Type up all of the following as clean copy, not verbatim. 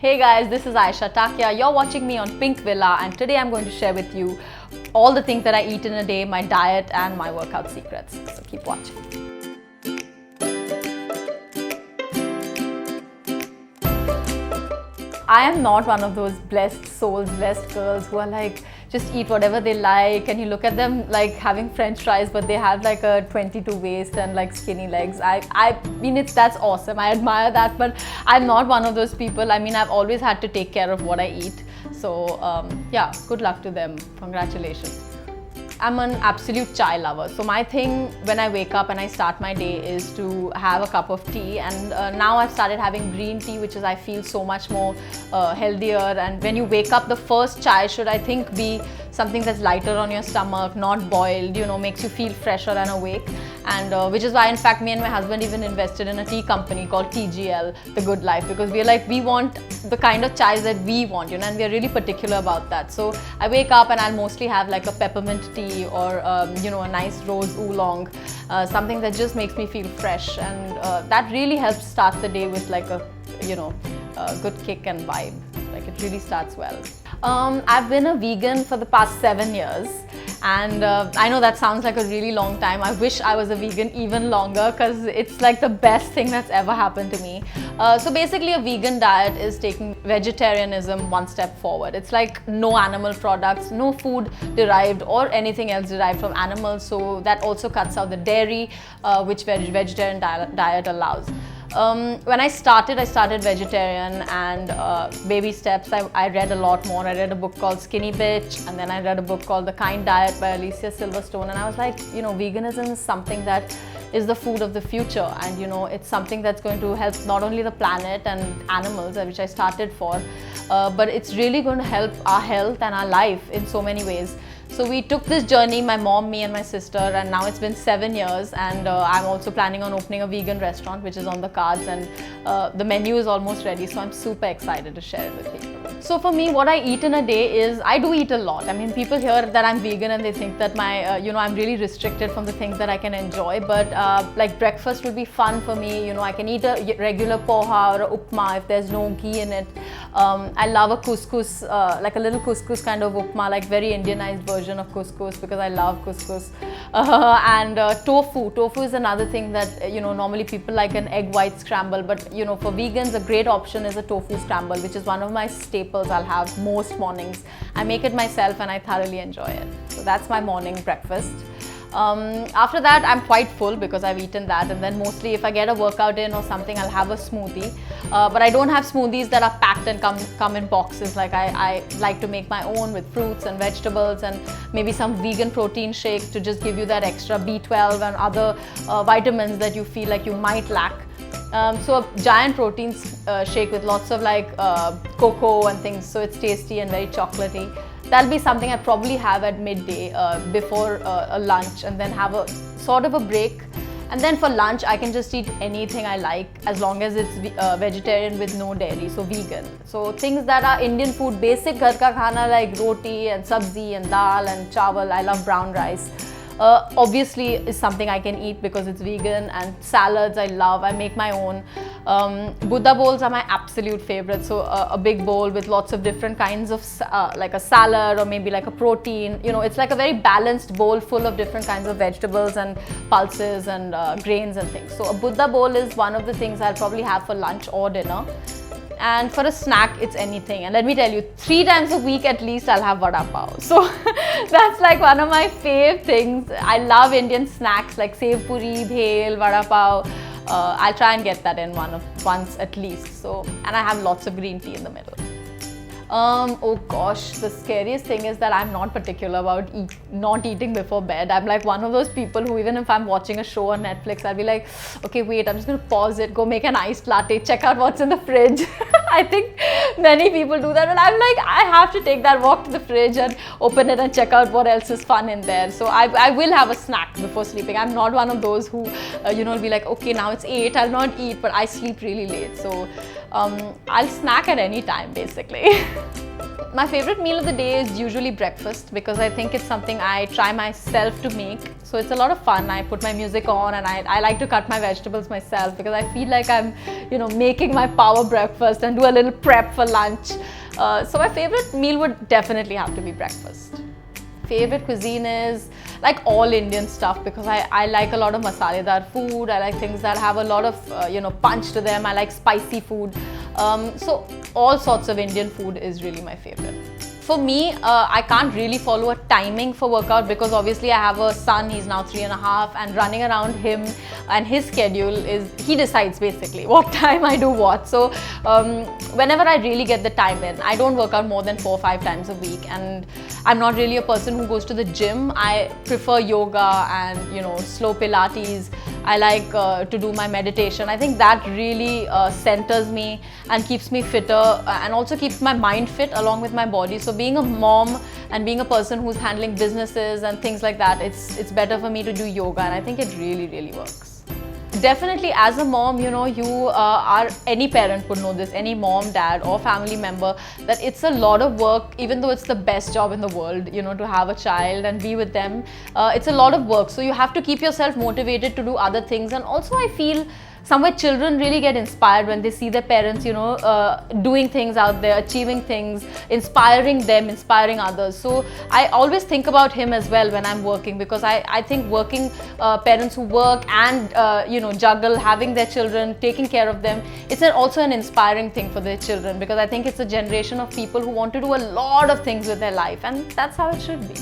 Hey guys, this is Ayesha Takia. You're watching me on Pinkvilla, and today I'm going to share with you all the things that I eat in a day, my diet and my workout secrets. So keep watching. I am not one of those blessed souls, blessed girls who are like, just eat whatever they like, and you look at them like having french fries but they have like a 22 waist and like skinny legs. I mean, that's awesome. I admire that, but I'm not one of those people. I mean, I've always had to take care of what I eat. So yeah, good luck to them. Congratulations. I'm an absolute chai lover. So my thing when I wake up and I start my day is to have a cup of tea, and now I've started having green tea, which is I feel so much more healthier. And when you wake up, the first chai should, I think, be something that's lighter on your stomach, not boiled, you know, makes you feel fresher and awake. And which is why, in fact, me and my husband even invested in a tea company called TGL, The Good Life, because we're like, we want the kind of chais that we want, you know, and we're really particular about that. So I wake up and I'll mostly have like a peppermint tea or, you know, a nice rose oolong, something that just makes me feel fresh. And that really helps start the day with like a, you know, a good kick and vibe. Like it really starts well. I've been a vegan for the past 7 years, and I know that sounds like a really long time. I wish I was a vegan even longer because it's like the best thing that's ever happened to me. So basically, a vegan diet is taking vegetarianism one step forward. It's like no animal products, no food derived or anything else derived from animals. So that also cuts out the dairy, which vegetarian diet allows. When I started vegetarian, and baby steps, I read a lot more. I read a book called Skinny Bitch, and then I read a book called The Kind Diet by Alicia Silverstone, and I was like, you know, veganism is something that is the food of the future, and you know, it's something that's going to help not only the planet and animals, which I started for, but it's really going to help our health and our life in so many ways. So we took this journey, my mom, me and my sister, and now it's been 7 years, and I'm also planning on opening a vegan restaurant, which is on the cards, and the menu is almost ready, so I'm super excited to share it with you. So for me, what I eat in a day is, I do eat a lot. I mean, people hear that I'm vegan and they think that my, you know, I'm really restricted from the things that I can enjoy, but like breakfast would be fun for me. You know, I can eat a regular poha or a upma if there's no ghee in it. I love a couscous, like a little couscous kind of upma, like very Indianized version of couscous, because I love couscous. And tofu. Tofu is another thing that, you know, normally people like an egg white scramble, but you know, for vegans, a great option is a tofu scramble, which is one of my staples I'll have most mornings. I make it myself and I thoroughly enjoy it. So that's my morning breakfast. After that, I'm quite full because I've eaten that, and then mostly if I get a workout in or something, I'll have a smoothie. But I don't have smoothies that are packed and come in boxes. Like I like to make my own with fruits and vegetables and maybe some vegan protein shake to just give you that extra B12 and other vitamins that you feel like you might lack. So a giant protein shake with lots of like cocoa and things, so it's tasty and very chocolatey. That'll be something I'd probably have at midday before a lunch, and then have a sort of a break. And then for lunch, I can just eat anything I like as long as it's vegetarian with no dairy, so vegan. So things that are Indian food, basic ghar ka khana like roti and sabzi and dal and chawal. I love brown rice. Obviously is something I can eat because it's vegan, and salads I love. I make my own. Buddha bowls are my absolute favorite. So a big bowl with lots of different kinds of like a salad or maybe like a protein. You know, it's like a very balanced bowl full of different kinds of vegetables and pulses and grains and things. So a Buddha bowl is one of the things I'll probably have for lunch or dinner. And for a snack, it's anything. And let me tell you, 3 times a week at least, I'll have vada pav. So that's like one of my fave things. I love Indian snacks like sev puri, bhel, vada pav. I'll try and get that in once at least. So, and I have lots of green tea in the middle. Oh gosh, the scariest thing is that I'm not particular about not eating before bed. I'm like one of those people who, even if I'm watching a show on Netflix, I'll be like, okay, wait, I'm just going to pause it, go make an iced latte, check out what's in the fridge. I think many people do that, and I'm like, I have to take that walk to the fridge and open it and check out what else is fun in there. So I will have a snack before sleeping. I'm not one of those who, you know, will be like, okay, now it's 8, I'll not eat, but I sleep really late. So I'll snack at any time, basically. My favorite meal of the day is usually breakfast because I think it's something I try myself to make. So it's a lot of fun. I put my music on and I like to cut my vegetables myself because I feel like I'm, making my power breakfast and do a little prep for lunch. So my favorite meal would definitely have to be breakfast. Favorite cuisine is like all Indian stuff because I like a lot of masaledar food. I like things that have a lot of punch to them. I like spicy food. So all sorts of Indian food is really my favorite. For me, I can't really follow a timing for workout because obviously I have a son, he's now 3.5, and running around him and his schedule is, he decides basically what time I do what. So whenever I really get the time in, I don't work out more than 4 or 5 times a week, and I'm not really a person who goes to the gym. I prefer yoga and slow Pilates. I like to do my meditation. I think that really centers me and keeps me fitter and also keeps my mind fit along with my body. So being a mom and being a person who's handling businesses and things like that, it's better for me to do yoga, and I think it really, really works. Definitely as a mom, you are, any parent would know this, any mom, dad or family member, that it's a lot of work, even though it's the best job in the world, to have a child and be with them. It's a lot of work. So you have to keep yourself motivated to do other things. And also I feel somewhere children really get inspired when they see their parents, doing things out there, achieving things, inspiring them, inspiring others. So I always think about him as well when I'm working, because I think working parents who work and, juggle having their children, taking care of them, it's also an inspiring thing for their children, because I think it's a generation of people who want to do a lot of things with their life, and that's how it should be.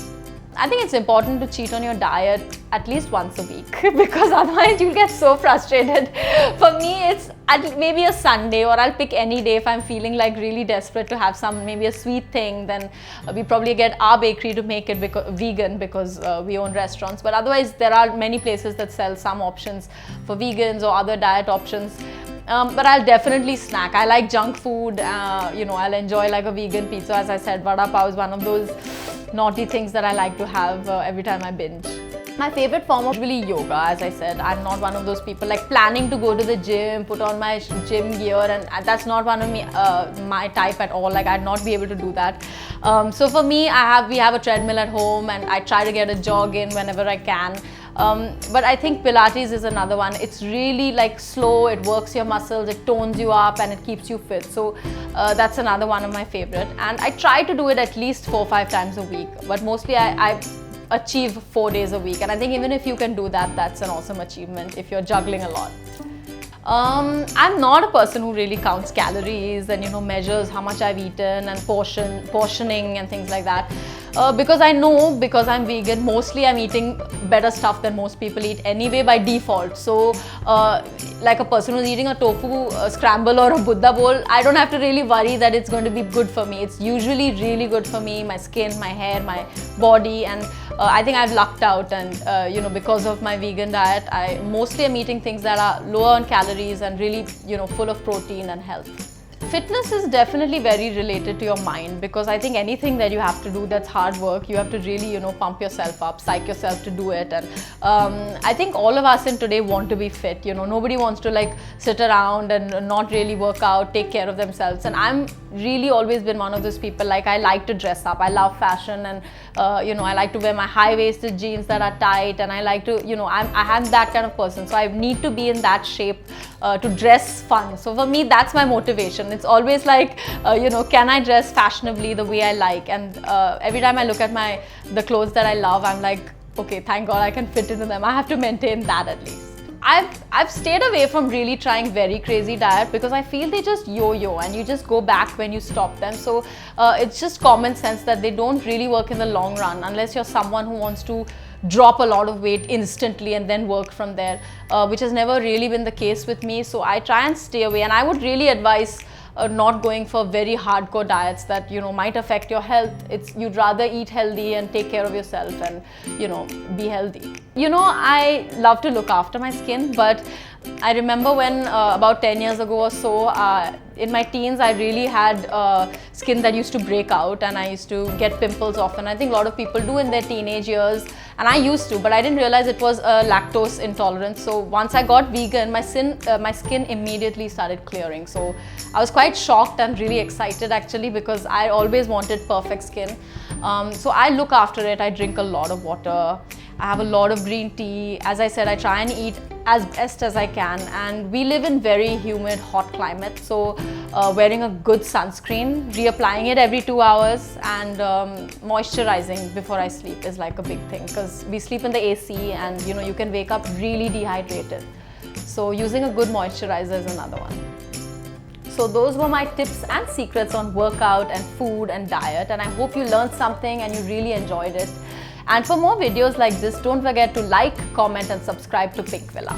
I think it's important to cheat on your diet at least once a week because otherwise you'll get so frustrated. For me, it's maybe a Sunday, or I'll pick any day if I'm feeling like really desperate to have maybe a sweet thing. Then we probably get our bakery to make it vegan because we own restaurants. But otherwise, there are many places that sell some options for vegans or other diet options. But I'll definitely snack. I like junk food. I'll enjoy like a vegan pizza. As I said, vada pav is one of those naughty things that I like to have every time I binge. My favorite form of really yoga, as I said. I'm not one of those people like planning to go to the gym, put on my gym gear, and that's not one of my type at all. Like, I'd not be able to do that. So for me, we have a treadmill at home, and I try to get a jog in whenever I can. But I think Pilates is another one. It's really like slow, it works your muscles, it tones you up, and it keeps you fit. So that's another one of my favorite. And I try to do it at least 4 or 5 times a week, but mostly I achieve 4 days a week. And I think even if you can do that, that's an awesome achievement if you're juggling a lot. I'm not a person who really counts calories and measures how much I've eaten and portioning and things like that. Because I know, because I'm vegan, mostly I'm eating better stuff than most people eat anyway by default. So like a person who's eating a tofu scramble or a Buddha bowl, I don't have to really worry that it's going to be good for me. It's usually really good for me, my skin, my hair, my body, and I think I've lucked out. And because of my vegan diet, I mostly am eating things that are lower on calories and really full of protein and health. Fitness is definitely very related to your mind, because I think anything that you have to do that's hard work, you have to really, pump yourself up, psych yourself to do it. And I think all of us in today want to be fit. Nobody wants to like sit around and not really work out, take care of themselves. And I'm really always been one of those people, like I like to dress up. I love fashion, and I like to wear my high-waisted jeans that are tight, and I like to, I am that kind of person. So I need to be in that shape to dress fun. So for me, that's my motivation. It's always like, can I dress fashionably the way I like? And every time I look at the clothes that I love, I'm like, okay, thank God I can fit into them. I have to maintain that at least. I've stayed away from really trying very crazy diet because I feel they just yo-yo and you just go back when you stop them. So it's just common sense that they don't really work in the long run unless you're someone who wants to drop a lot of weight instantly and then work from there, which has never really been the case with me. So I try and stay away, and I would really advise not going for very hardcore diets that might affect your health. You'd rather eat healthy and take care of yourself and be healthy. I love to look after my skin, but I remember when about 10 years ago or so, in my teens, I really had skin that used to break out and I used to get pimples often. I think a lot of people do in their teenage years, and I used to, but I didn't realize it was a lactose intolerance. So once I got vegan, my skin immediately started clearing. So I was quite shocked and really excited actually, because I always wanted perfect skin. So I look after it. I drink a lot of water. I have a lot of green tea. As I said, I try and eat as best as I can, and we live in very humid, hot climate, so wearing a good sunscreen, reapplying it every 2 hours, and moisturizing before I sleep is like a big thing, because we sleep in the AC and you know, you can wake up really dehydrated. So using a good moisturizer is another one. So those were my tips and secrets on workout and food and diet, and I hope you learned something and you really enjoyed it. And for more videos like this, don't forget to like, comment and subscribe to Pinkvilla.